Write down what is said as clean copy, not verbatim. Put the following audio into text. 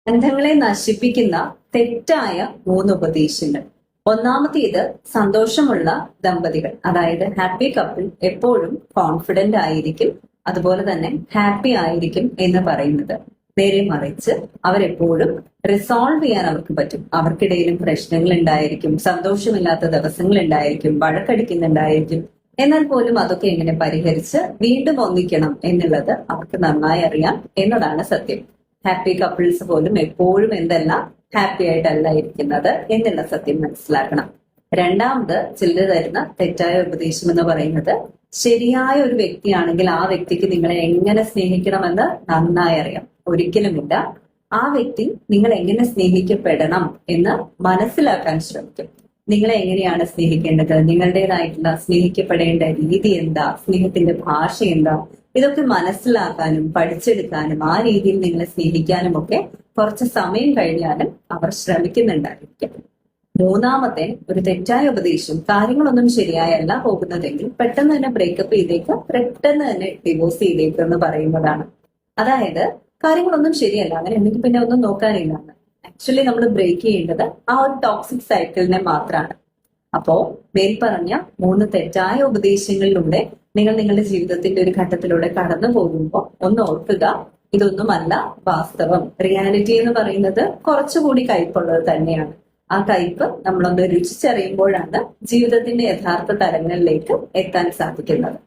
ബന്ധങ്ങളെ നശിപ്പിക്കുന്ന തെറ്റായ 3 ഉപദേശങ്ങൾ. ഒന്നാമത്തേത്, സന്തോഷമുള്ള ദമ്പതികൾ, അതായത് ഹാപ്പി കപ്പിൾ എപ്പോഴും കോൺഫിഡന്റ് ആയിരിക്കും, അതുപോലെ തന്നെ ഹാപ്പി ആയിരിക്കും എന്ന് പറയുന്നത്. നേരെ മറിച്ച് അവരെപ്പോഴും റിസോൾവ് ചെയ്യാൻ അവർക്ക് പറ്റും. അവർക്കിടയിലും പ്രശ്നങ്ങൾ ഉണ്ടായിരിക്കും, സന്തോഷമില്ലാത്ത ദിവസങ്ങൾ ഉണ്ടായിരിക്കും, വഴക്കടിക്കുന്നുണ്ടായിരിക്കും. എന്നാൽ പോലും അതൊക്കെ എങ്ങനെ പരിഹരിച്ച് വീണ്ടും ഒന്നിക്കണം എന്നുള്ളത് അവർക്ക് നന്നായി അറിയാം എന്നതാണ് സത്യം. ഹാപ്പി കപ്പിൾസ് പോലും എപ്പോഴും എന്തല്ല, ഹാപ്പി ആയിട്ടല്ല ഇരിക്കുന്നത് എന്നുള്ള സത്യം മനസ്സിലാക്കണം. രണ്ടാമത് ചിലർ തരുന്ന തെറ്റായ ഉപദേശം എന്ന് പറയുന്നത്, ശരിയായ ഒരു വ്യക്തിയാണെങ്കിൽ ആ വ്യക്തിക്ക് നിങ്ങളെ എങ്ങനെ സ്നേഹിക്കണമെന്ന് നന്നായി അറിയാം. ഒരിക്കലുമില്ല. ആ വ്യക്തി നിങ്ങൾ എങ്ങനെ സ്നേഹിക്കപ്പെടണം എന്ന് മനസ്സിലാക്കാൻ ശ്രമിക്കും. നിങ്ങളെ എങ്ങനെയാണ് സ്നേഹിക്കേണ്ടത്, നിങ്ങളുടേതായിട്ടുള്ള സ്നേഹിക്കപ്പെടേണ്ട രീതി എന്താ, സ്നേഹത്തിന്റെ ഭാഷ എന്താ, ഇതൊക്കെ മനസ്സിലാക്കാനും പഠിച്ചെടുക്കാനും ആ രീതിയിൽ നിങ്ങളെ സ്നേഹിക്കാനും ഒക്കെ കുറച്ച് സമയം കഴിഞ്ഞാലും അവർ ശ്രമിക്കുന്നുണ്ടായിരിക്കും. മൂന്നാമത്തെ ഒരു തെറ്റായ ഉപദേശം, കാര്യങ്ങളൊന്നും ശരിയായല്ല പോകുന്നതെങ്കിൽ പെട്ടെന്ന് തന്നെ ബ്രേക്കപ്പ് ചെയ്തേക്ക്, പെട്ടെന്ന് തന്നെ ഡിവോഴ്സ് ചെയ്തേക്ക് എന്ന് പറയുന്നതാണ്. അതായത് കാര്യങ്ങളൊന്നും ശരിയല്ല, അങ്ങനെ എനിക്ക് പിന്നെ ഒന്നും നോക്കാനില്ല. ആക്ച്വലി നമ്മൾ ബ്രേക്ക് ചെയ്യേണ്ടത് ആ ഒരു ടോക്സിക് സൈക്കിളിനെ മാത്രമാണ്. അപ്പോ മേൽപ്പറഞ്ഞ 3 തെറ്റായ ഉപദേശങ്ങളിലൂടെ നിങ്ങൾ നിങ്ങളുടെ ജീവിതത്തിന്റെ ഒരു ഘട്ടത്തിലൂടെ കടന്നു പോകുമ്പോൾ ഒന്ന് ഓർക്കുക, ഇതൊന്നുമല്ല വാസ്തവം. റിയാലിറ്റി എന്ന് പറയുന്നത് കുറച്ചുകൂടി കയ്പുള്ളത് തന്നെയാണ്. ആ കയ്പ് നമ്മളൊന്ന് രുചിച്ചറിയുമ്പോഴാണ് ജീവിതത്തിന്റെ യഥാർത്ഥ തലങ്ങളിലേക്ക് എത്താൻ സാധിക്കുന്നത്.